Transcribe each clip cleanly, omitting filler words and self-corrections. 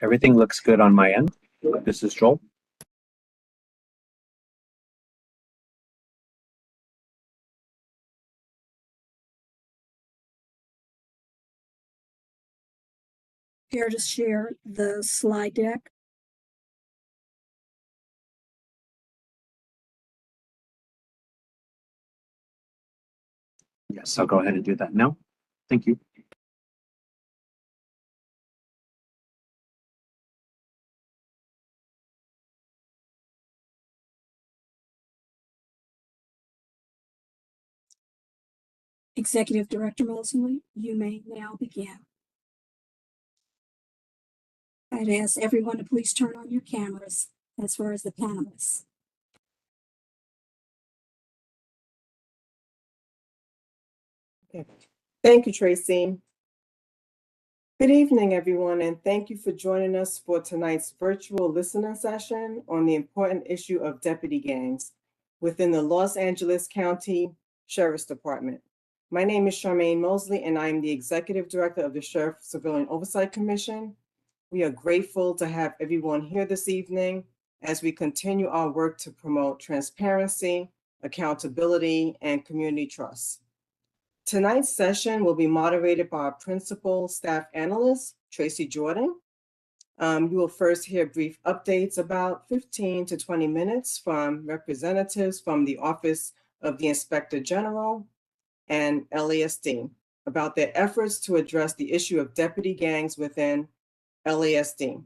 Everything looks good on my end. This is Joel. Here to share the slide deck. Yes, I'll go ahead and do that now. Thank you. Executive Director Mosley, you may now begin. I'd ask everyone to please turn on your cameras as far as the panelists. Okay. Thank you, Tracy. Good evening, everyone, and thank you for joining us for tonight's virtual listening session on the important issue of deputy gangs within the Los Angeles County Sheriff's Department. My name is Charmaine Mosley, and I am the Executive Director of the Sheriff Civilian Oversight Commission. We are grateful to have everyone here this evening as we continue our work to promote transparency, accountability, and community trust. Tonight's session will be moderated by our principal staff analyst, Tracy Jordan. You will first hear brief updates, about 15 to 20 minutes, from representatives from the Office of the Inspector General and LASD about their efforts to address the issue of deputy gangs within LASD.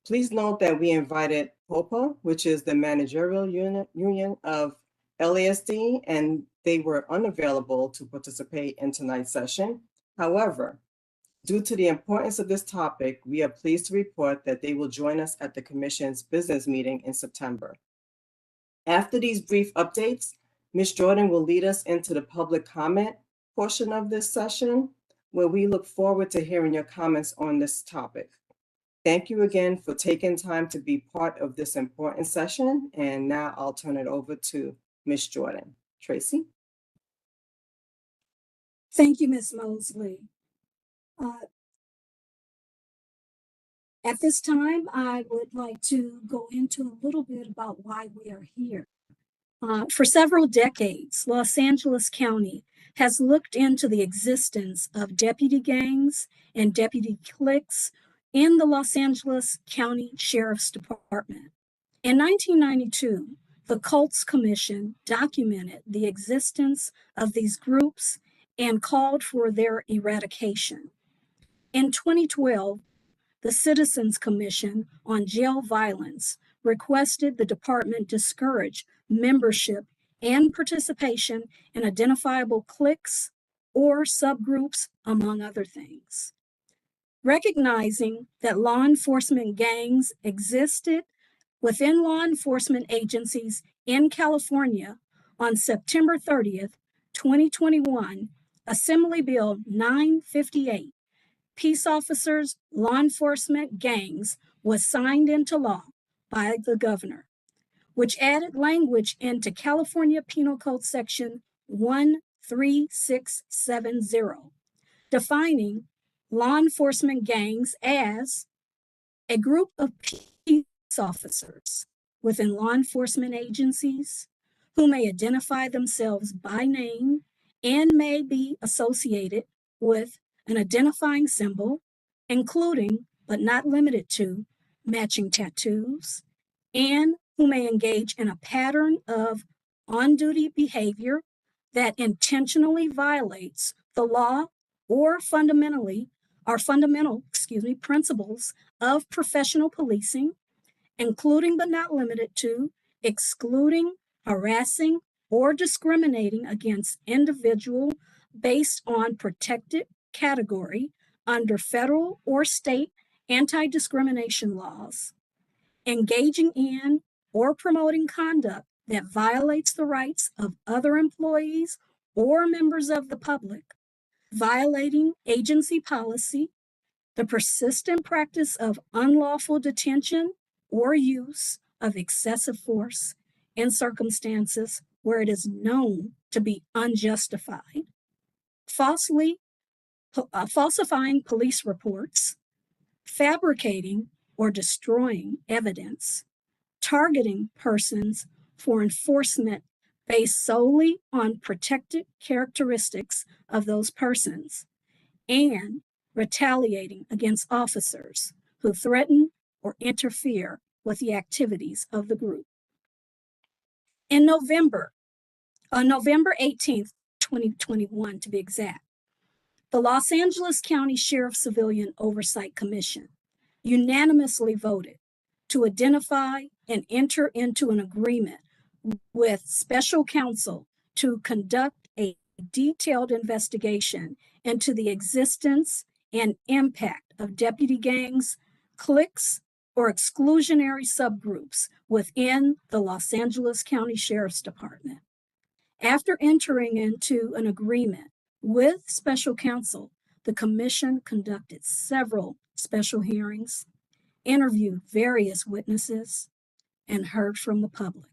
Please note that we invited POPA, which is the managerial union of LASD, and they were unavailable to participate in tonight's session. However, due to the importance of this topic, we are pleased to report that they will join us at the Commission's business meeting in September. After these brief updates, Ms. Jordan will lead us into the public comment portion of this session, where we look forward to hearing your comments on this topic. Thank you again for taking time to be part of this important session. And now I'll turn it over to Ms. Jordan. Tracy? Thank you, Ms. Mosley. At this time, I would like to go into a little bit about why we are here. For several decades, Los Angeles County has looked into the existence of deputy gangs and deputy cliques in the Los Angeles County Sheriff's Department. In 1992, the Cults Commission documented the existence of these groups and called for their eradication. In 2012, the Citizens Commission on Jail Violence requested the department discourage membership and participation in identifiable cliques or subgroups, among other things. Recognizing that law enforcement gangs existed within law enforcement agencies in California, on September 30th, 2021, Assembly Bill 958, Peace Officers, Law Enforcement Gangs, was signed into law by the governor, which added language into California Penal Code Section 13670, defining law enforcement gangs as a group of peace officers within law enforcement agencies who may identify themselves by name and may be associated with an identifying symbol, including but not limited to matching tattoos, and who may engage in a pattern of on-duty behavior that intentionally violates the law or fundamental principles of professional policing, including but not limited to excluding, harassing, or discriminating against individual based on protected category under federal or state anti-discrimination laws, engaging in or promoting conduct that violates the rights of other employees or members of the public, violating agency policy, the persistent practice of unlawful detention or use of excessive force in circumstances where it is known to be unjustified, falsifying police reports, fabricating or destroying evidence, targeting persons for enforcement based solely on protected characteristics of those persons, and retaliating against officers who threaten or interfere with the activities of the group. In November 18th, 2021 to be exact, the Los Angeles County Sheriff Civilian Oversight Commission unanimously voted to identify and enter into an agreement with special counsel to conduct a detailed investigation into the existence and impact of deputy gangs, cliques, or exclusionary subgroups within the Los Angeles County Sheriff's Department. After entering into an agreement with special counsel, the commission conducted several special hearings, interviewed various witnesses, and heard from the public.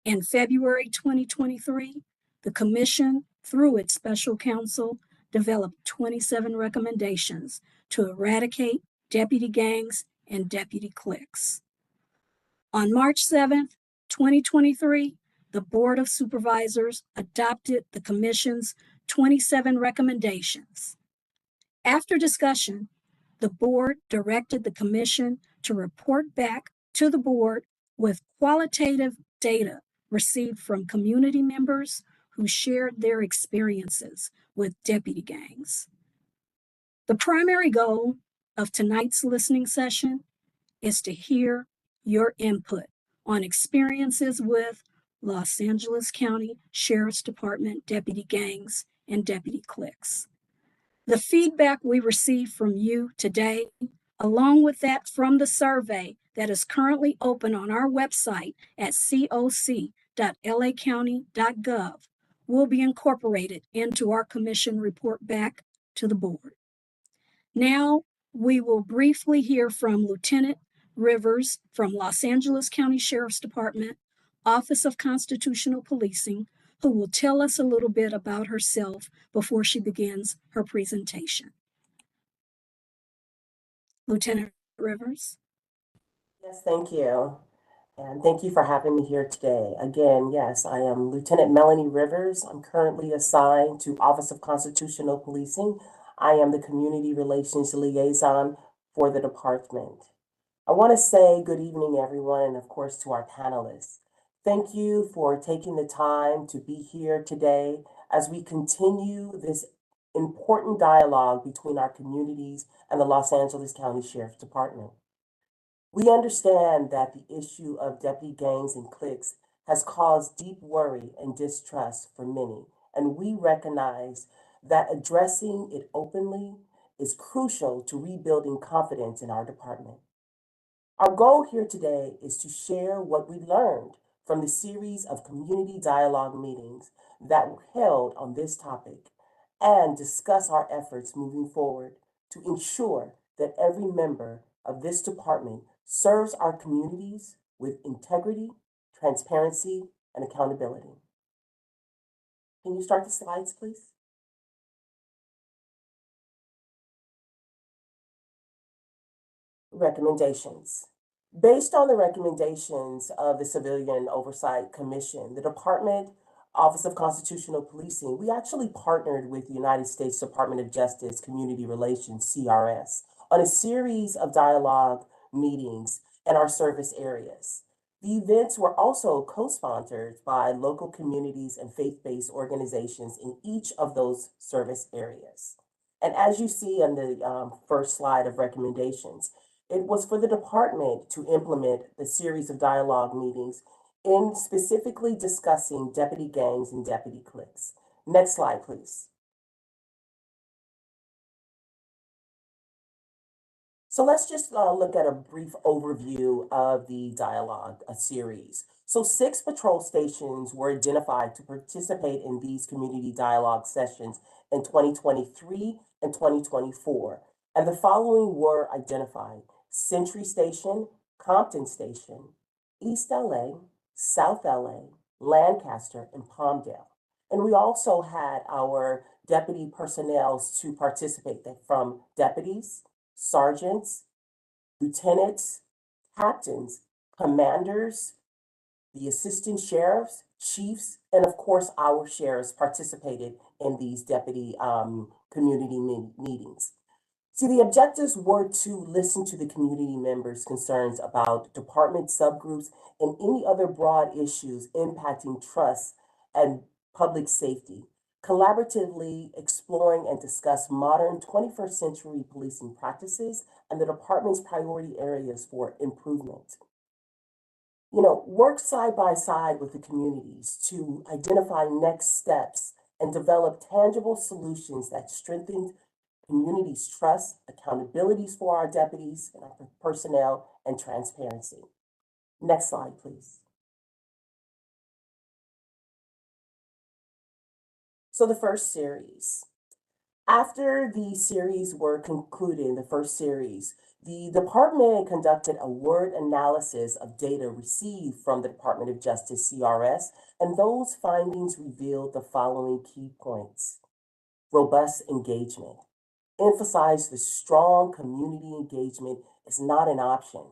In February 2023, the commission, through its special counsel, developed 27 recommendations to eradicate deputy gangs and deputy cliques. On March 7th, 2023, the Board of Supervisors adopted the commission's 27 recommendations. After discussion, the board directed the commission to report back to the board with qualitative data received from community members who shared their experiences with deputy gangs. The primary goal of tonight's listening session is to hear your input on experiences with Los Angeles County Sheriff's Department deputy gangs and deputy cliques. The feedback we received from you today, along with that from the survey that is currently open on our website at coc.lacounty.gov, will be incorporated into our commission report back to the board. Now, we will briefly hear from Lieutenant Rivers from Los Angeles County Sheriff's Department, Office of Constitutional Policing, who will tell us a little bit about herself before she begins her presentation. Lieutenant Rivers. Yes, thank you. And thank you for having me here today. Again, yes, I am Lieutenant Melanie Rivers. I'm currently assigned to Office of Constitutional Policing. I am the Community Relations Liaison for the department. I want to say good evening, everyone, and of course to our panelists. Thank you for taking the time to be here today as we continue this important dialogue between our communities and the Los Angeles County Sheriff's Department. We understand that the issue of deputy gangs and cliques has caused deep worry and distrust for many, and we recognize that addressing it openly is crucial to rebuilding confidence in our department. Our goal here today is to share what we learned from the series of community dialogue meetings that were held on this topic and discuss our efforts moving forward to ensure that every member of this department serves our communities with integrity, transparency, and accountability. Can you start the slides, please? Recommendations. Based on the recommendations of the Civilian Oversight Commission, the Department Office of Constitutional Policing, we actually partnered with the United States Department of Justice Community Relations, CRS, on a series of dialogue meetings in our service areas. The events were also co-sponsored by local communities and faith-based organizations in each of those service areas. And as you see on the first slide of recommendations, it was for the department to implement the series of dialogue meetings in specifically discussing deputy gangs and deputy cliques. Next slide, please. So let's just look at a brief overview of the dialogue series. So 6 patrol stations were identified to participate in these community dialogue sessions in 2023 and 2024. And the following were identified: Century Station, Compton Station, East LA, South LA, Lancaster, and Palmdale. And we also had our deputy personnel to participate from deputies, sergeants, lieutenants, captains, commanders, the assistant sheriffs, chiefs, and of course, our sheriffs participated in these deputy community meetings. See, the objectives were to listen to the community members' concerns about department subgroups and any other broad issues impacting trust and public safety, collaboratively exploring and discuss modern 21st century policing practices and the department's priority areas for improvement. Work side by side with the communities to identify next steps and develop tangible solutions that strengthen communities' trust, accountabilities for our deputies and our personnel, and transparency. Next slide, please. So the first series. After the series were concluded, the first series, the department conducted a word analysis of data received from the Department of Justice, CRS, and those findings revealed the following key points. Robust engagement. Emphasize the strong community engagement is not an option.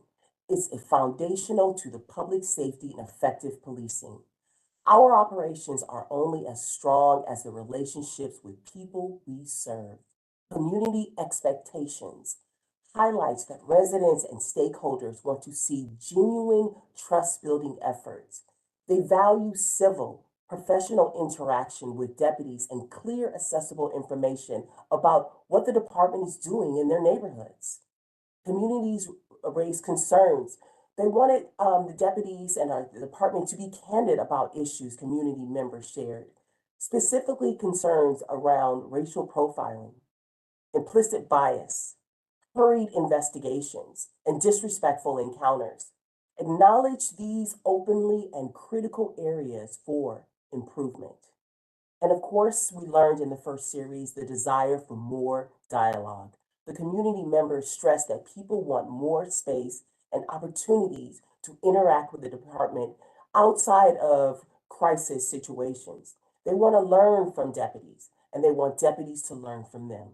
It's a foundational to the public safety and effective policing. Our operations are only as strong as the relationships with people we serve. Community expectations highlights that residents and stakeholders want to see genuine trust-building efforts. They value civil, professional interaction with deputies and clear, accessible information about what the department is doing in their neighborhoods. Communities raised concerns. They wanted the deputies and the department to be candid about issues community members shared, specifically concerns around racial profiling, implicit bias, hurried investigations, and disrespectful encounters. Acknowledge these openly and critical areas for improvement. And of course, we learned in the first series the desire for more dialogue. The community members stressed that people want more space and opportunities to interact with the department outside of crisis situations. They want to learn from deputies, and they want deputies to learn from them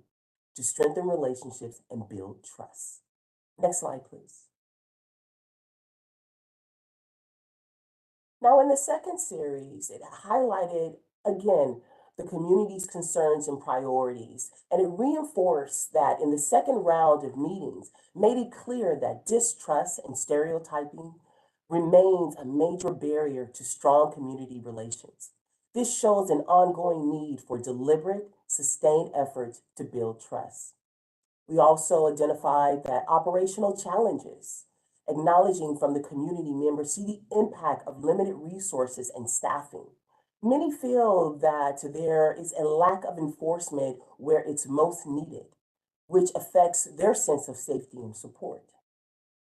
to strengthen relationships and build trust. Next slide, please. Now, in the second series, it highlighted, again, the community's concerns and priorities, and it reinforced that in the second round of meetings, made it clear that distrust and stereotyping remains a major barrier to strong community relations. This shows an ongoing need for deliberate, sustained efforts to build trust. We also identified that operational challenges, acknowledging from the community members, see the impact of limited resources and staffing. Many feel that there is a lack of enforcement where it's most needed, which affects their sense of safety and support.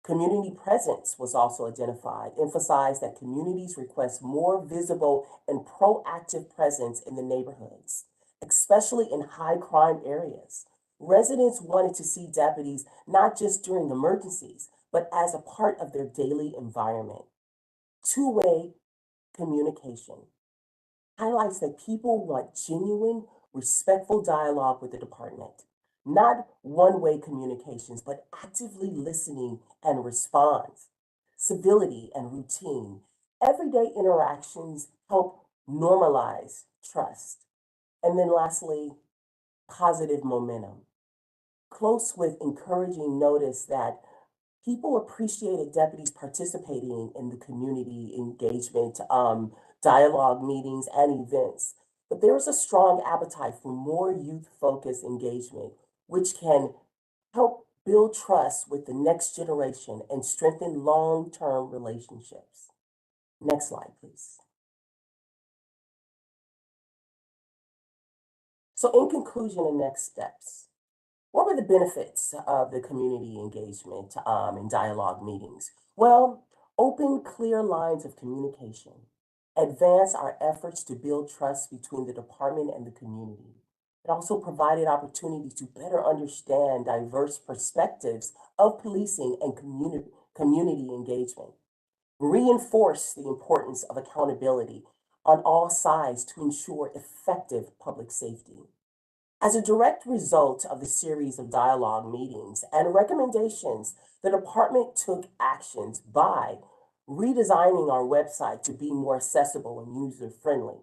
Community presence was also identified, emphasized that communities request more visible and proactive presence in the neighborhoods, especially in high crime areas. Residents wanted to see deputies not just during emergencies, but as a part of their daily environment. Two-way communication highlights that people want genuine, respectful dialogue with the department, not one-way communications, but actively listening and response. Civility and routine. Everyday interactions help normalize trust. And then lastly, positive momentum. Close with encouraging notice that people appreciated deputies participating in the community engagement, dialogue meetings, and events. But there is a strong appetite for more youth-focused engagement, which can help build trust with the next generation and strengthen long-term relationships. Next slide, please. So in conclusion and next steps, what were the benefits of the community engagement and dialogue meetings? Well, open clear lines of communication, advance our efforts to build trust between the department and the community. It also provided opportunities to better understand diverse perspectives of policing and community engagement. Reinforce the importance of accountability on all sides to ensure effective public safety. As a direct result of the series of dialogue meetings and recommendations, the department took actions by redesigning our website to be more accessible and user-friendly.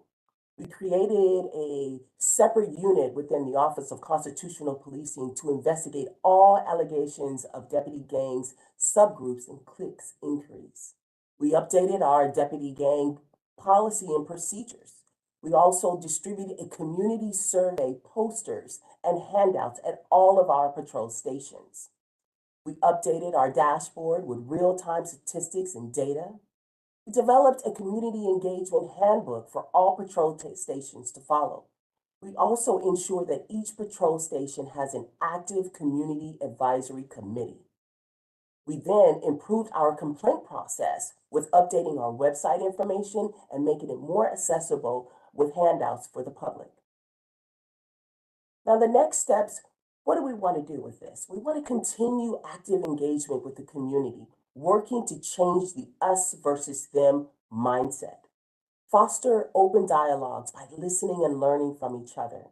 We created a separate unit within the Office of Constitutional Policing to investigate all allegations of deputy gangs, subgroups, and cliques inquiries. We updated our deputy gang policy and procedures. We also distributed a community survey posters and handouts at all of our patrol stations. We updated our dashboard with real-time statistics and data. We developed a community engagement handbook for all patrol stations to follow. We also ensure that each patrol station has an active community advisory committee. We then improved our complaint process with updating our website information and making it more accessible with handouts for the public. Now, the next steps, what do we want to do with this? We want to continue active engagement with the community, working to change the us versus them mindset. Foster open dialogues by listening and learning from each other.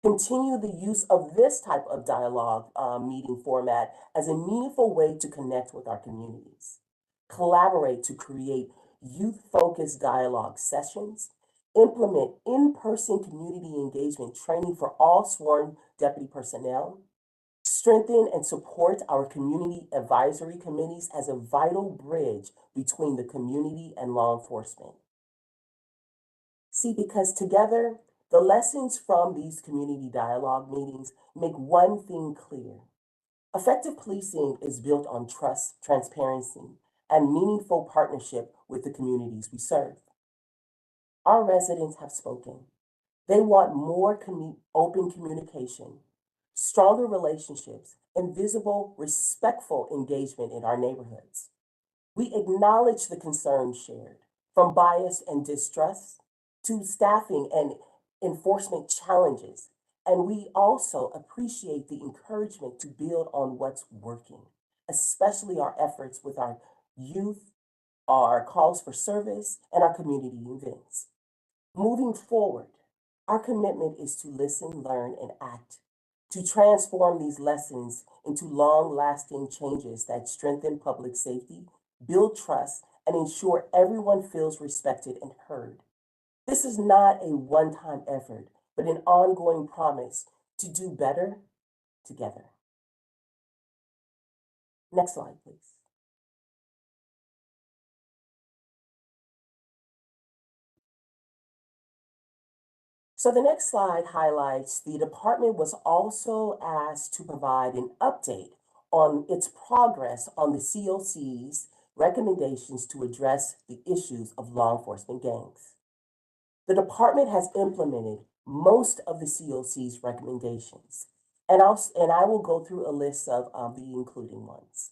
Continue the use of this type of dialogue meeting format as a meaningful way to connect with our communities. Collaborate to create youth-focused dialogue sessions. Implement in-person community engagement training for all sworn deputy personnel. Strengthen and support our community advisory committees as a vital bridge between the community and law enforcement. See, because together, the lessons from these community dialogue meetings make one thing clear. Effective policing is built on trust, transparency, and meaningful partnership with the communities we serve. Our residents have spoken. They want more open communication, stronger relationships, and visible, respectful engagement in our neighborhoods. We acknowledge the concerns shared, from bias and distrust to staffing and enforcement challenges, and we also appreciate the encouragement to build on what's working, especially our efforts with our youth, our calls for service, and our community events. Moving forward, our commitment is to listen, learn, and act, to transform these lessons into long-lasting changes that strengthen public safety, build trust, and ensure everyone feels respected and heard. This is not a one-time effort, but an ongoing promise to do better together. Next slide, please. So the next slide highlights the department was also asked to provide an update on its progress on the COC's recommendations to address the issues of law enforcement gangs. The department has implemented most of the COC's recommendations, and I will go through a list of the including ones.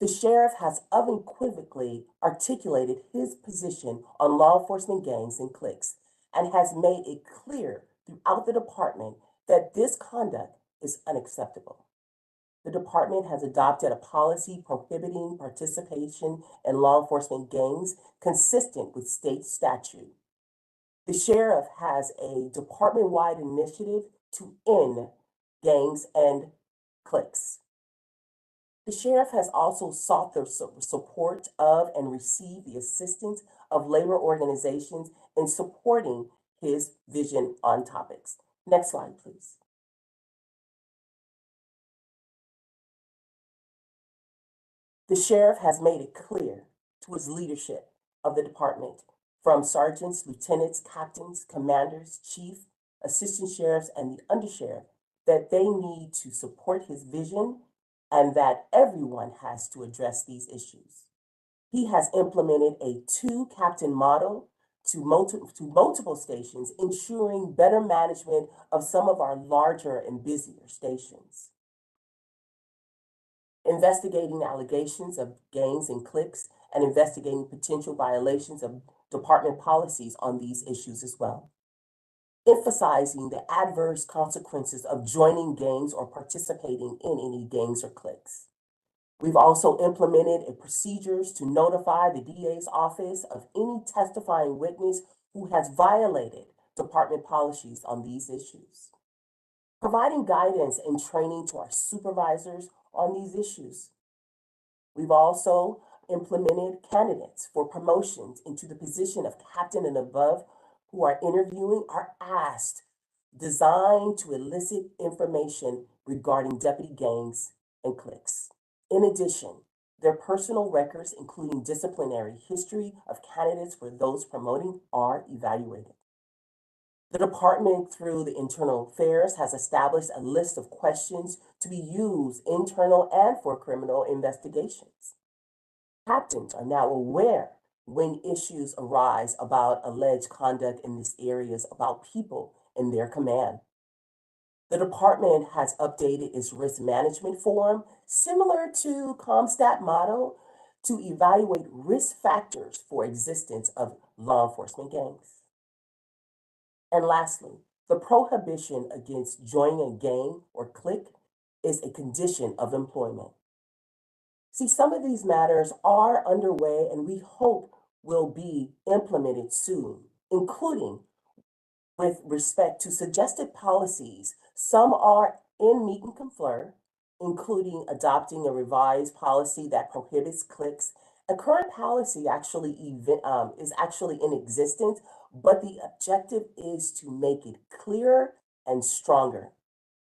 The sheriff has unequivocally articulated his position on law enforcement gangs and cliques and has made it clear throughout the department that this conduct is unacceptable. The department has adopted a policy prohibiting participation in law enforcement gangs consistent with state statute. The sheriff has a department-wide initiative to end gangs and cliques. The sheriff has also sought the support of and received the assistance of labor organizations in supporting his vision on topics. Next slide, please. The sheriff has made it clear to his leadership of the department, from sergeants, lieutenants, captains, commanders, chief, assistant sheriffs, and the undersheriff, that they need to support his vision and that everyone has to address these issues. He has implemented a two-captain model to multiple stations, ensuring better management of some of our larger and busier stations. Investigating allegations of gangs and cliques and investigating potential violations of department policies on these issues as well. Emphasizing the adverse consequences of joining gangs or participating in any gangs or cliques. We've also implemented procedures to notify the DA's office of any testifying witness who has violated department policies on these issues. providing guidance and training to our supervisors on these issues. We've also implemented candidates for promotions into the position of captain and above who are interviewing are asked, designed to elicit information regarding deputy gangs and cliques. In addition, their personal records, including disciplinary history of candidates for those promoting, are evaluated. The department, through the internal affairs, has established a list of questions to be used internal and for criminal investigations. Captains are now aware when issues arise about alleged conduct in these areas about people in their command. The department has updated its risk management form, similar to CompStat model, to evaluate risk factors for existence of law enforcement gangs. And lastly, the prohibition against joining a gang or clique is a condition of employment. See, some of these matters are underway and we hope will be implemented soon, including with respect to suggested policies. Some are in meet and confer, including adopting a revised policy that prohibits cliques. A current policy is actually in existence, but the objective is to make it clearer and stronger.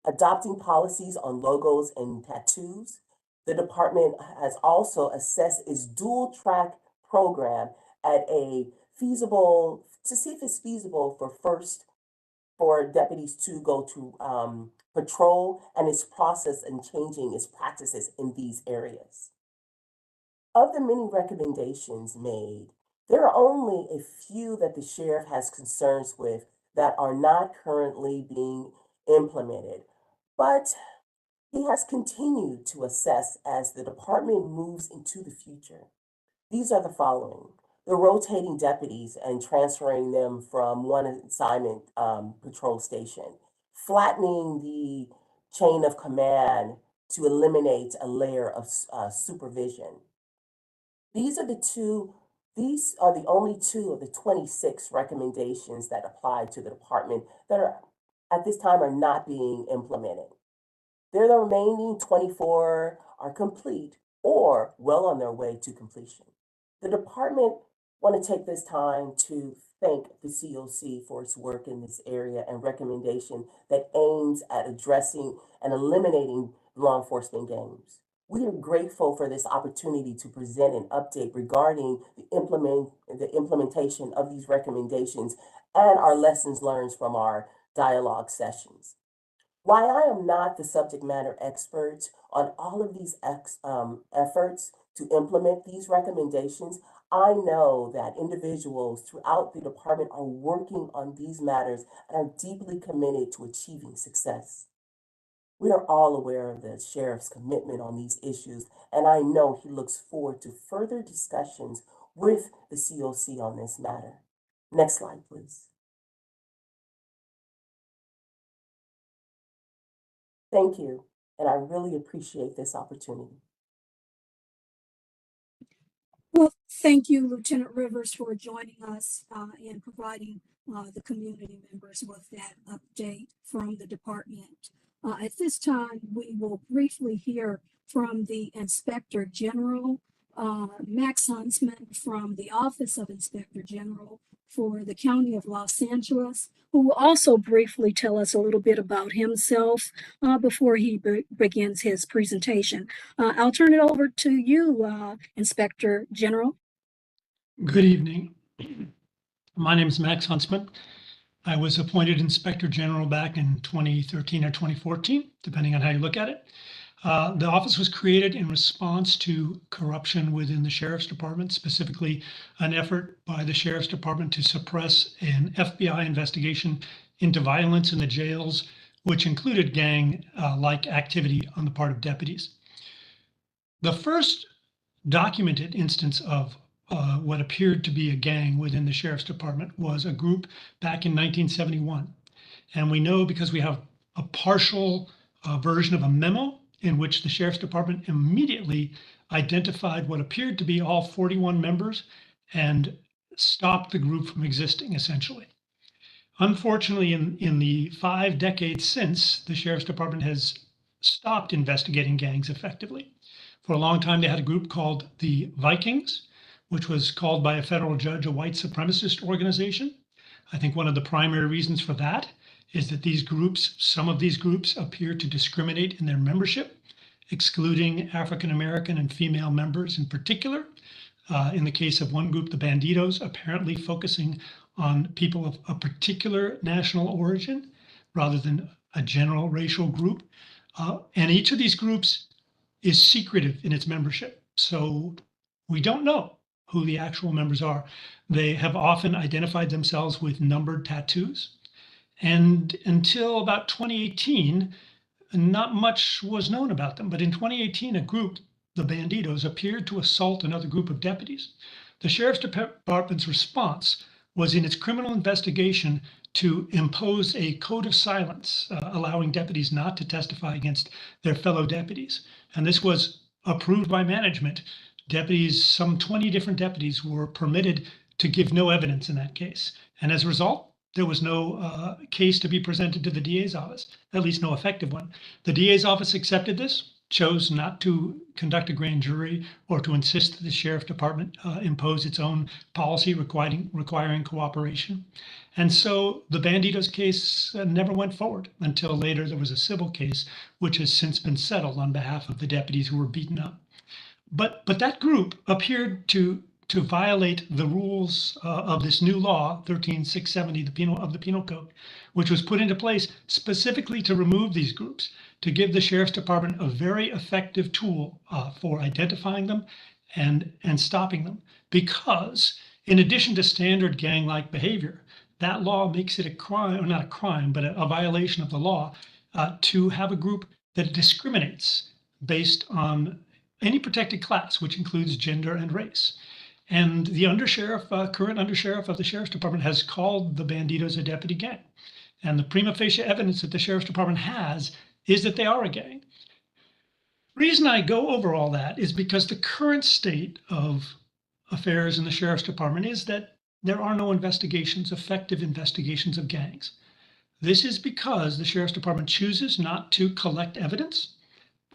Adopting policies on logos and tattoos. The department has also assessed its dual track program at a feasible, to see if it's feasible for deputies to go to patrol and its process and changing its practices in these areas. Of the many recommendations made, there are only a few that the sheriff has concerns with that are not currently being implemented, but he has continued to assess as the department moves into the future. These are the following: the rotating deputies and transferring them from one assignment patrol station, flattening the chain of command to eliminate a layer of supervision. These are the only two of the 26 recommendations that apply to the department that are at this time are not being implemented. The remaining 24 are complete or well on their way to completion. The department want to take this time to thank the COC for its work in this area and recommendation that aims at addressing and eliminating law enforcement gangs. We are grateful for this opportunity to present an update regarding the implementation of these recommendations and our lessons learned from our dialogue sessions. While I am not the subject matter expert on all of these efforts to implement these recommendations, I know that individuals throughout the department are working on these matters and are deeply committed to achieving success. We are all aware of the sheriff's commitment on these issues, and I know he looks forward to further discussions with the COC on this matter. Next slide, please. Thank you, and I really appreciate this opportunity. Well, thank you, Lieutenant Rivers, for joining us and providing the community members with that update from the department. At this time, we will briefly hear from the Inspector General, Max Huntsman from the Office of Inspector General for the County of Los Angeles, who will also briefly tell us a little bit about himself before he begins his presentation. I'll turn it over to you, Inspector General. Good evening. My name is Max Huntsman. I was appointed Inspector General back in 2013 or 2014, depending on how you look at it. The office was created in response to corruption within the Sheriff's Department, specifically an effort by the Sheriff's Department to suppress an FBI investigation into violence in the jails, which included gang-like activity on the part of deputies. The first documented instance of what appeared to be a gang within the Sheriff's Department was a group back in 1971. And we know because we have a partial version of a memo in which the Sheriff's Department immediately identified what appeared to be all 41 members and stopped the group from existing, essentially. Unfortunately, in the 5 decades since, the Sheriff's Department has stopped investigating gangs effectively. For a long time, they had a group called the Vikings, which was called by a federal judge a white supremacist organization. I think one of the primary reasons for that is that some of these groups appear to discriminate in their membership, excluding African American and female members in particular. In the case of one group, the Bandidos, apparently focusing on people of a particular national origin rather than a general racial group. And each of these groups is secretive in its membership. So we don't know who the actual members are. They have often identified themselves with numbered tattoos. And until about 2018, not much was known about them. But in 2018, a group, the Bandidos, appeared to assault another group of deputies. The Sheriff's Department's response was in its criminal investigation to impose a code of silence, allowing deputies not to testify against their fellow deputies. And this was approved by management. Deputies, some 20 different deputies, were permitted to give no evidence in that case. And as a result, there was no case to be presented to the DA's office, at least no effective one. The DA's office accepted this, chose not to conduct a grand jury or to insist that the Sheriff Department impose its own policy requiring cooperation. And so the Bandidos case never went forward until later there was a civil case, which has since been settled on behalf of the deputies who were beaten up. But that group appeared to violate the rules of this new law, 13670 of the Penal Code, which was put into place specifically to remove these groups, to give the Sheriff's Department a very effective tool for identifying them and stopping them. Because in addition to standard gang-like behavior, that law makes it a crime, or not a crime, but a violation of the law, to have a group that discriminates based on any protected class, which includes gender and race. And the current undersheriff of the Sheriff's Department has called the Bandidos a deputy gang. And the prima facie evidence that the Sheriff's Department has is that they are a gang. The reason I go over all that is because the current state of affairs in the Sheriff's Department is that there are no effective investigations of gangs. This is because the Sheriff's Department chooses not to collect evidence,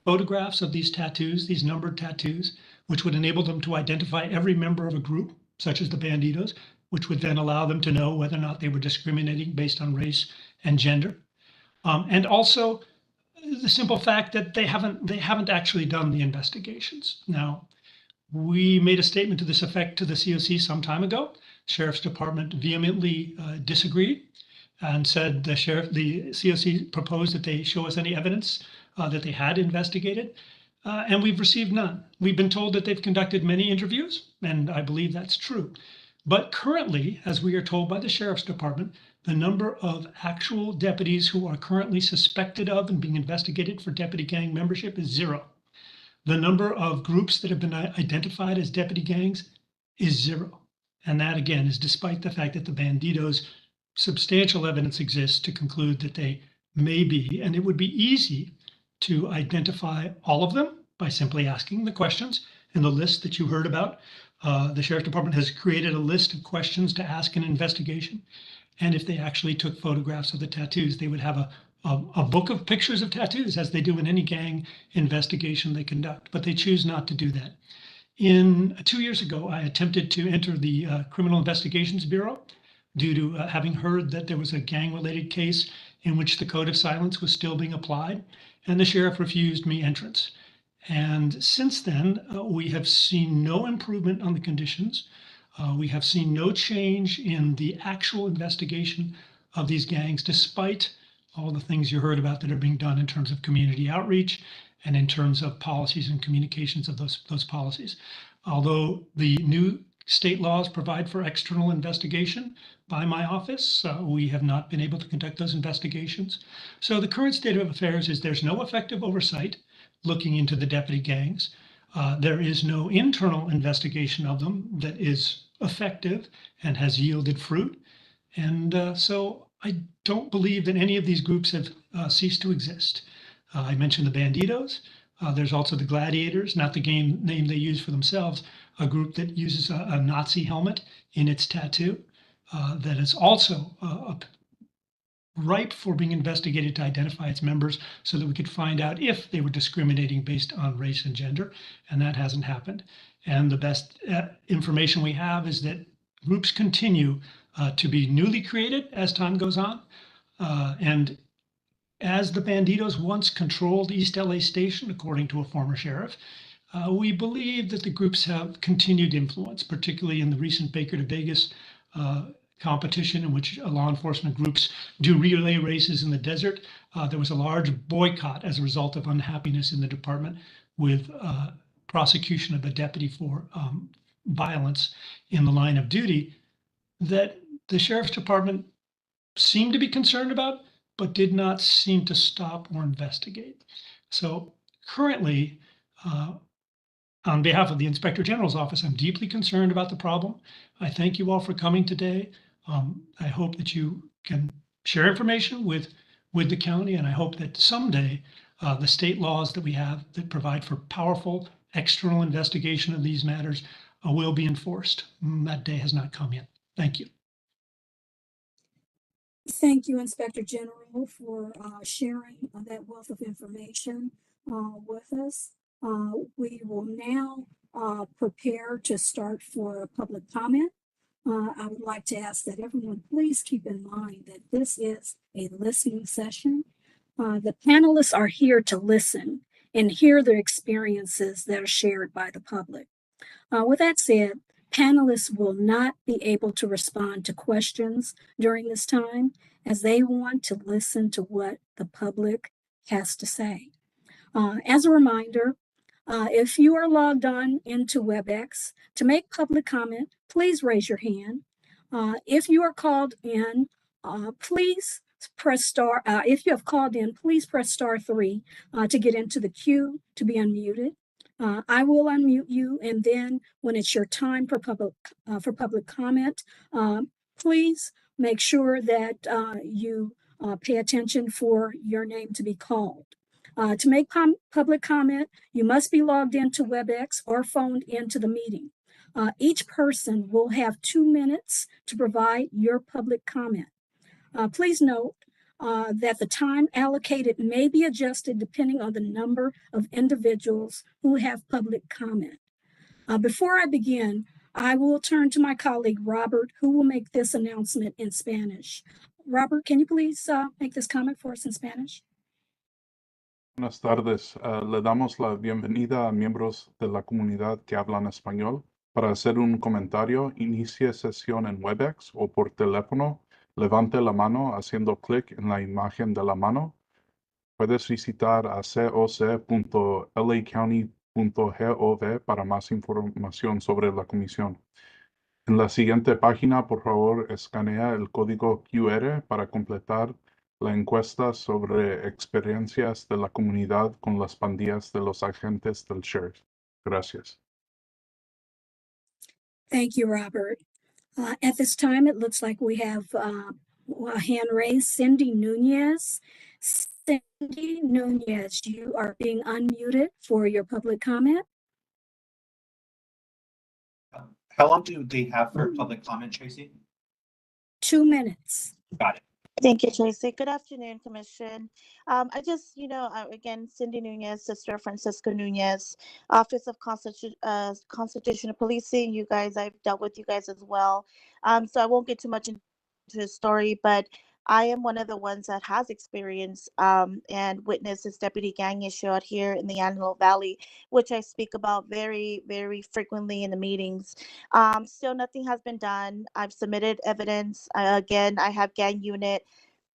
photographs of these tattoos, these numbered tattoos, which would enable them to identify every member of a group, such as the Bandidos, which would then allow them to know whether or not they were discriminating based on race and gender. And also the simple fact that they haven't actually done the investigations. Now, we made a statement to this effect to the COC some time ago. Sheriff's Department vehemently disagreed and said the COC proposed that they show us any evidence that they had investigated. And we've received none. We've been told that they've conducted many interviews, and I believe that's true. But currently, as we are told by the Sheriff's Department, the number of actual deputies who are currently suspected of and being investigated for deputy gang membership is 0. The number of groups that have been identified as deputy gangs is 0. And that, again, is despite the fact that the Bandidos, substantial evidence exists to conclude that they may be, and it would be easy to identify all of them by simply asking the questions in the list that you heard about. The Sheriff's Department has created a list of questions to ask in an investigation. And if they actually took photographs of the tattoos, they would have a book of pictures of tattoos, as they do in any gang investigation they conduct. But they choose not to do that. 2 years ago, I attempted to enter the Criminal Investigations Bureau due to having heard that there was a gang-related case in which the code of silence was still being applied, and the sheriff refused me entrance. And since then, we have seen no improvement on the conditions. We have seen no change in the actual investigation of these gangs, despite all the things you heard about that are being done in terms of community outreach and in terms of policies and communications of those policies. Although the new state laws provide for external investigation by my office, we have not been able to conduct those investigations. So the current state of affairs is there's no effective oversight looking into the deputy gangs. There is no internal investigation of them that is effective and has yielded fruit. And so I don't believe that any of these groups have ceased to exist. I mentioned the Bandidos. There's also the Gladiators, not the name they use for themselves, a group that uses a Nazi helmet in its tattoo that is also ripe for being investigated to identify its members so that we could find out if they were discriminating based on race and gender, and that hasn't happened. And the best information we have is that groups continue to be newly created as time goes on. And as the Banditos once controlled East LA Station, according to a former sheriff, we believe that the groups have continued influence, particularly in the recent Baker to Vegas competition in which law enforcement groups do relay races in the desert. There was a large boycott as a result of unhappiness in the department with prosecution of a deputy for violence in the line of duty that the sheriff's department seemed to be concerned about, but did not seem to stop or investigate. So currently, on behalf of the Inspector General's office, I'm deeply concerned about the problem. I thank you all for coming today. I hope that you can share information with the county, and I hope that someday the state laws that we have that provide for powerful external investigation of these matters will be enforced. That day has not come yet. Thank you. Thank you, Inspector General, for sharing that wealth of information with us. We will now prepare to start for public comment. I would like to ask that everyone please keep in mind that this is a listening session. The panelists are here to listen and hear the experiences that are shared by the public. With that said, panelists will not be able to respond to questions during this time as they want to listen to what the public has to say. As a reminder, if you are logged on into WebEx to make public comment, please raise your hand. If you are called in, please press star. If you have called in, please press *3 to get into the queue to be unmuted. I will unmute you, and then when it's your time for public comment, please make sure that you pay attention for your name to be called. To make public comment, you must be logged into WebEx or phoned into the meeting. Each person will have 2 minutes to provide your public comment. Please note that the time allocated may be adjusted depending on the number of individuals who have public comment. Before I begin, I will turn to my colleague, Robert, who will make this announcement in Spanish. Robert, can you please make this comment for us in Spanish? Buenas tardes. Le damos la bienvenida a miembros de la comunidad que hablan español. Para hacer un comentario, inicie sesión en WebEx o por teléfono. Levante la mano haciendo clic en la imagen de la mano. Puedes visitar a coc.lacounty.gov para más información sobre la comisión. En la siguiente página, por favor, escanea el código QR para completar la encuesta sobre experiencias de la comunidad con las pandillas de los agentes del sheriff. Gracias. Thank you, Robert. At this time, it looks like we have a hand raised. Cindy Nunez. Cindy Nunez, you are being unmuted for your public comment. How long do they have for public comment, Tracy? 2 minutes. Got it. Thank you, Tracy. Good afternoon, Commission. I just, again, Cindy Nunez, sister of Francisco Nunez, Office of Constitutional Policing. You guys, I've dealt with you guys as well. So I won't get too much into the story, but I am one of the ones that has experienced and witnessed this deputy gang issue out here in the Antelope Valley, which I speak about very, very frequently in the meetings. Still, nothing has been done. I've submitted evidence. Again, I have gang unit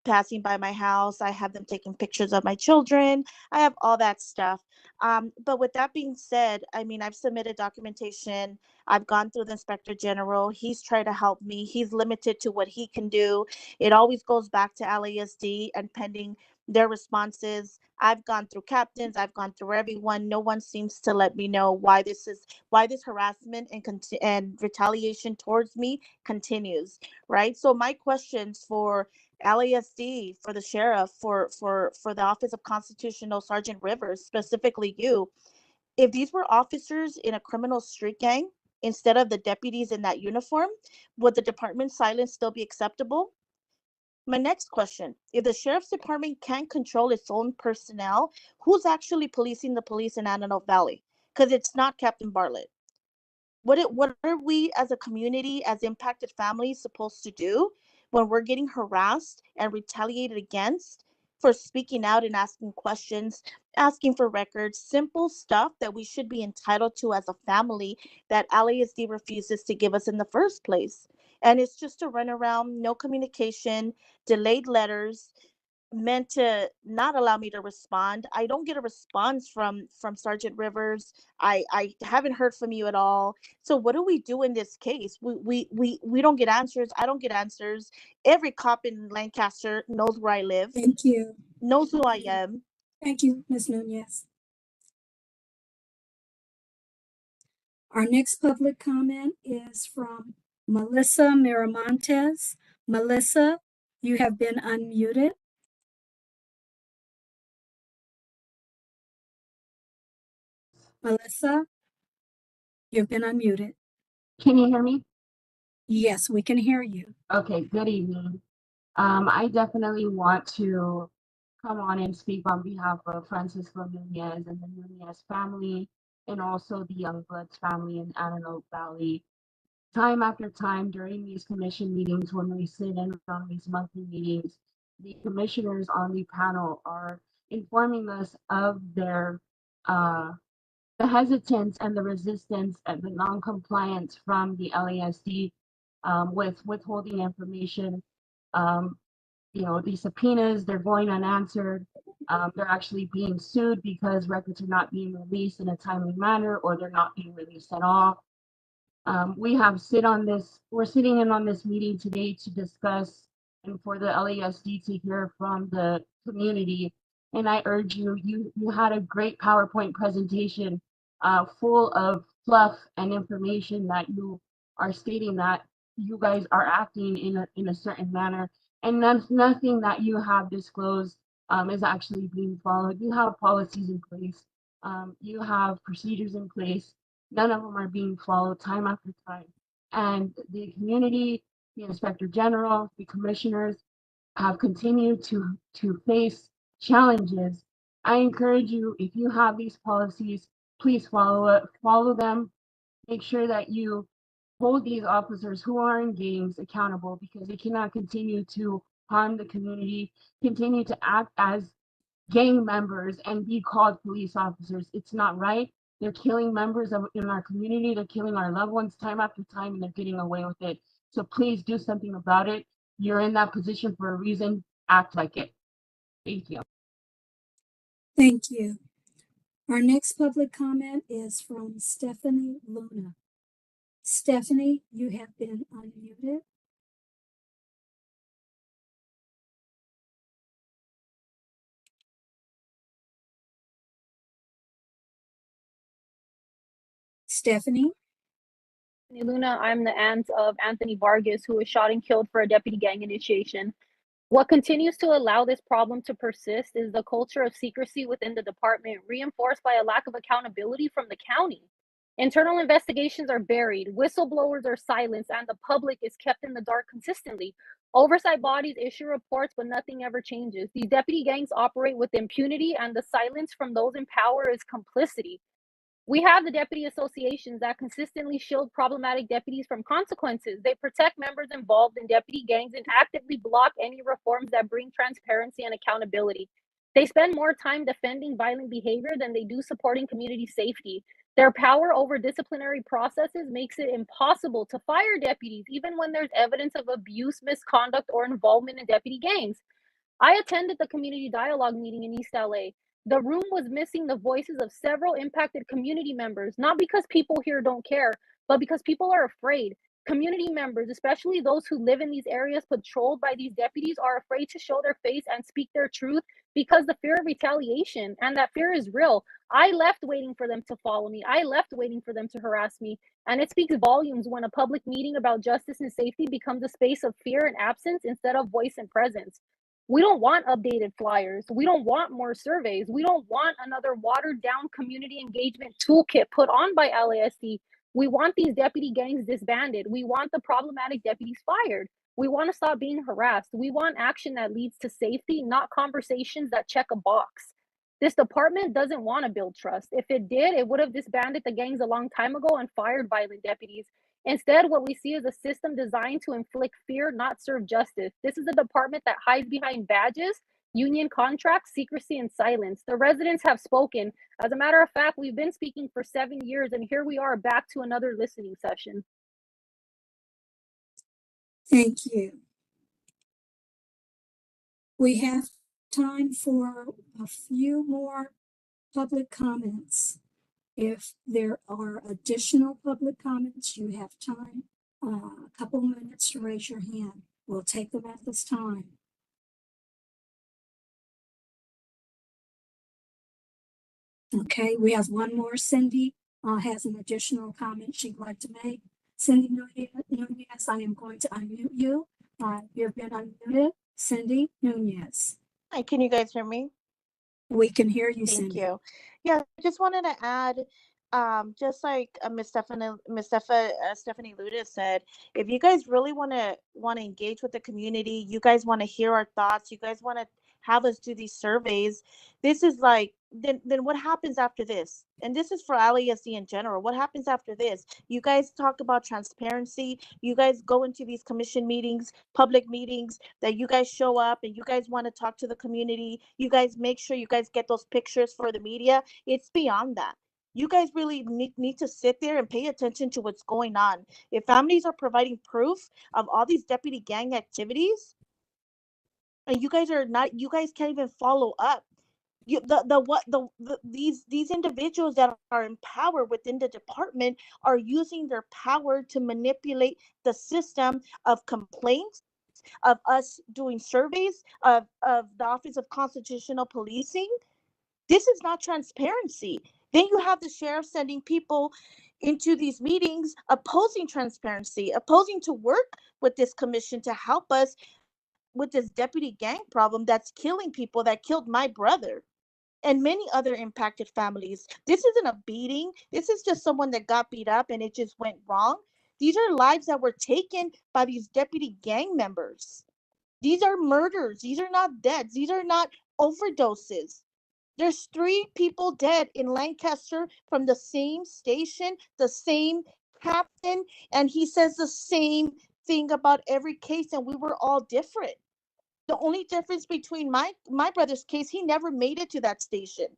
passing by my house. I have them taking pictures of my children. I have all that stuff. But with that being said, I mean, I've submitted documentation. I've gone through the Inspector General. He's tried to help me. He's limited to what he can do. It always goes back to LASD and pending their responses. I've gone through captains. I've gone through everyone. No one seems to let me know why this harassment and retaliation towards me continues, right? So my questions for LASD, for the sheriff, for the Office of Constitutional Sergeant Rivers, specifically you, if these were officers in a criminal street gang instead of the deputies in that uniform, would the department's silence still be acceptable? My next question, if the sheriff's department can't control its own personnel, who's actually policing the police in Antelope Valley? Because it's not Captain Bartlett. What are we as a community, as impacted families, supposed to do when we're getting harassed and retaliated against for speaking out and asking questions, asking for records, simple stuff that we should be entitled to as a family that LASD refuses to give us in the first place? And it's just a run around, no communication, delayed letters meant to not allow me to respond. I don't get a response from Sergeant Rivers. I haven't heard from you at all. So what do we do in this case? We don't get answers. I don't get answers. Every cop in Lancaster knows where I live, Thank you. knows who I am. Thank you, Ms. Nunez. Our next public comment is from Melissa Miramontes. Melissa, you have been unmuted. Melissa, you've been unmuted. Can you hear me? Yes, we can hear you. Okay, good evening. I definitely want to come on and speak on behalf of Francisco Nunez and the Nunez family, and also the Youngbloods family in Antelope Valley. Time after time during these commission meetings, when we sit in on these monthly meetings, the commissioners on the panel are informing us of their the hesitance and the resistance and the non-compliance from the LASD with withholding information. You know, these subpoenas, they're going unanswered. They're actually being sued because records are not being released in a timely manner, or they're not being released at all. We're sitting in on this meeting today to discuss and for the LASD to hear from the community. And I urge you, you had a great PowerPoint presentation full of fluff and information that you are stating that you guys are acting in a certain manner, and nothing that you have disclosed is actually being followed. You have policies in place, you have procedures in place. None of them are being followed time after time. And the community, the inspector general, the commissioners have continued to face challenges. I encourage you, if you have these policies, please follow them. Make sure that you hold these officers who are in gangs accountable, because they cannot continue to harm the community, continue to act as gang members and be called police officers. It's not right. They're killing members in our community. They're killing our loved ones time after time, and they're getting away with it. So please do something about it. You're in that position for a reason. Act like it. Thank you. Thank you. Our next public comment is from Stephanie Luna. Stephanie, you have been unmuted. Stephanie? Luna, I'm the aunt of Anthony Vargas, who was shot and killed for a deputy gang initiation. What continues to allow this problem to persist is the culture of secrecy within the department, reinforced by a lack of accountability from the county. Internal investigations are buried, whistleblowers are silenced, and the public is kept in the dark consistently. Oversight bodies issue reports, but nothing ever changes. These deputy gangs operate with impunity, and the silence from those in power is complicity. We have the deputy associations that consistently shield problematic deputies from consequences. They protect members involved in deputy gangs and actively block any reforms that bring transparency and accountability. They spend more time defending violent behavior than they do supporting community safety. Their power over disciplinary processes makes it impossible to fire deputies, even when there's evidence of abuse, misconduct, or involvement in deputy gangs. I attended the community dialogue meeting in East LA. The room was missing the voices of several impacted community members, not because people here don't care, but because people are afraid. Community members, especially those who live in these areas patrolled by these deputies, are afraid to show their face and speak their truth because the fear of retaliation, and that fear is real. I left waiting for them to follow me. I left waiting for them to harass me. And it speaks volumes when a public meeting about justice and safety becomes a space of fear and absence instead of voice and presence. We don't want updated flyers. We don't want more surveys. We don't want another watered down community engagement toolkit put on by LASD. We want these deputy gangs disbanded. We want the problematic deputies fired. We want to stop being harassed. We want action that leads to safety, not conversations that check a box. This department doesn't want to build trust. If it did, it would have disbanded the gangs a long time ago and fired violent deputies. Instead, what we see is a system designed to inflict fear, not serve justice. This is a department that hides behind badges, union contracts, secrecy, and silence. The residents have spoken. As a matter of fact, we've been speaking for 7 years, and here we are back to another listening session. Thank you. We have time for a few more public comments. If there are additional public comments, you have time, a couple minutes to raise your hand. We'll take them at this time. Okay, we have one more. Cindy has an additional comment she'd like to make. Cindy Nunez, I am going to unmute you. You've been unmuted. Cindy Nunez. Hi, can you guys hear me? We can hear you, Thank Cindy. you. Yeah, I just wanted to add, just like Miss Stephanie Luda said, if you guys really want to engage with the community, you guys want to hear our thoughts, you guys want to have us do these surveys, this is like, then what happens after this? And this is for LASD in general. What happens after this? You guys talk about transparency. You guys go into these commission meetings, public meetings, that you guys show up and you guys want to talk to the community. You guys make sure you guys get those pictures for the media. It's beyond that. You guys really need to sit there and pay attention to what's going on. If families are providing proof of all these deputy gang activities, and you guys can't even follow up. These individuals that are in power within the department are using their power to manipulate the system of complaints, of us doing surveys, of the Office of Constitutional Policing. This is not transparency. Then you have the sheriff sending people into these meetings opposing transparency, opposing to work with this commission to help us with this deputy gang problem that's killing people, that killed my brother and many other impacted families. This isn't a beating. This is just someone that got beat up and it just went wrong. These are lives that were taken by these deputy gang members. These are murders. These are not deaths. These are not overdoses. There's 3 people dead in Lancaster from the same station, the same captain, and he says the same thing about every case, and we were all different. The only difference between my brother's case, he never made it to that station.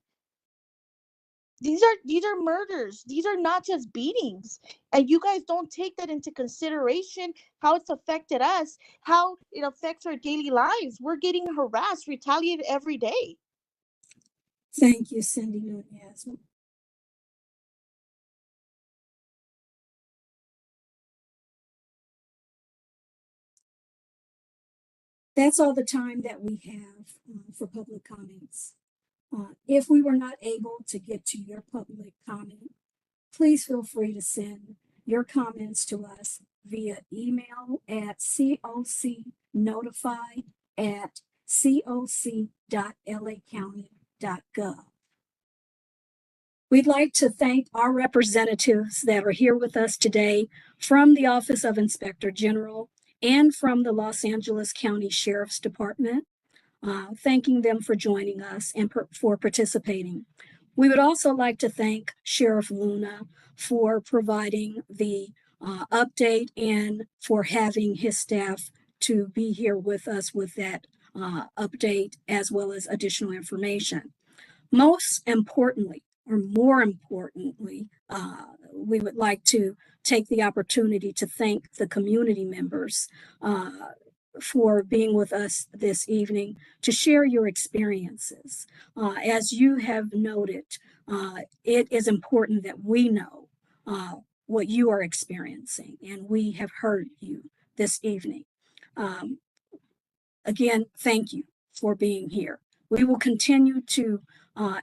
These are murders. These are not just beatings. And you guys don't take that into consideration, how it's affected us, how it affects our daily lives. We're getting harassed, retaliated every day. Thank you, Cindy Nunez. That's all the time that we have for public comments. If we were not able to get to your public comment, please feel free to send your comments to us via email at cocnotify@coc.lacounty.gov. We'd like to thank our representatives that are here with us today from the Office of Inspector General and from the Los Angeles County Sheriff's Department, thanking them for joining us and for participating. We would also like to thank Sheriff Luna for providing the update and for having his staff to be here with us with that update as well as additional information. Most importantly, or more importantly, we would like to take the opportunity to thank the community members for being with us this evening to share your experiences. As you have noted, it is important that we know what you are experiencing, and we have heard you this evening. Again, thank you for being here. We will continue to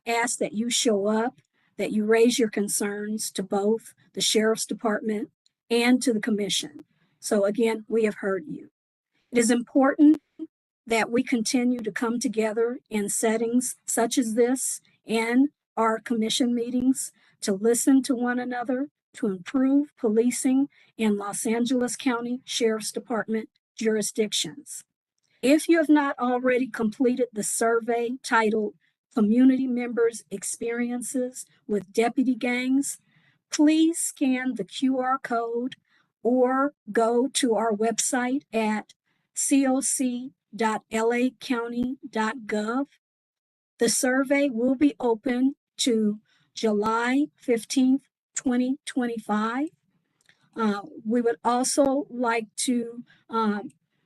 ask that you show up, that you raise your concerns to both the Sheriff's Department and to the Commission. So again, we have heard you. It is important that we continue to come together in settings such as this and our commission meetings to listen to one another, to improve policing in Los Angeles County Sheriff's Department jurisdictions. If you have not already completed the survey titled Community Members' Experiences with Deputy Gangs, please scan the QR code or go to our website at coc.lacounty.gov. The survey will be open to July 15th, 2025. We would also like to,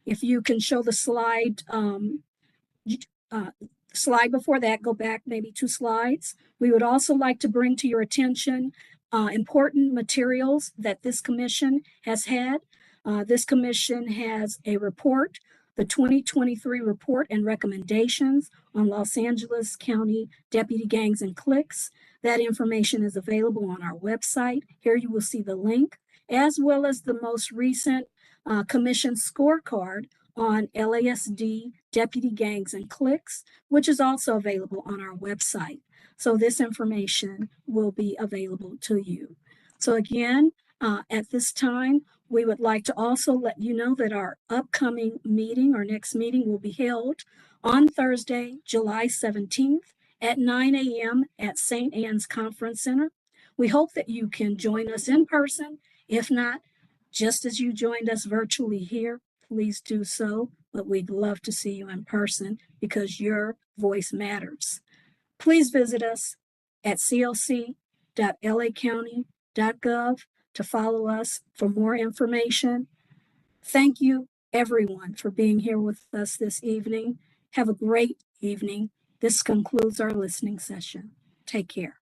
if you can show the slide, slide before that, go back maybe 2 slides. We would also like to bring to your attention important materials that this commission has had. This commission has a report, the 2023 report and recommendations on Los Angeles County Deputy Gangs and Cliques. That information is available on our website. Here you will see the link, as well as the most recent commission scorecard on LASD Deputy Gangs and Cliques, which is also available on our website. So this information will be available to you. So again, at this time, we would like to also let you know that our upcoming meeting, our next meeting, will be held on Thursday, July 17th at 9 a.m. at St. Anne's Conference Center. We hope that you can join us in person. If not, just as you joined us virtually here, please do so. But we'd love to see you in person because your voice matters. Please visit us at coc.lacounty.gov to follow us for more information. Thank you, everyone, for being here with us this evening. Have a great evening. This concludes our listening session. Take care.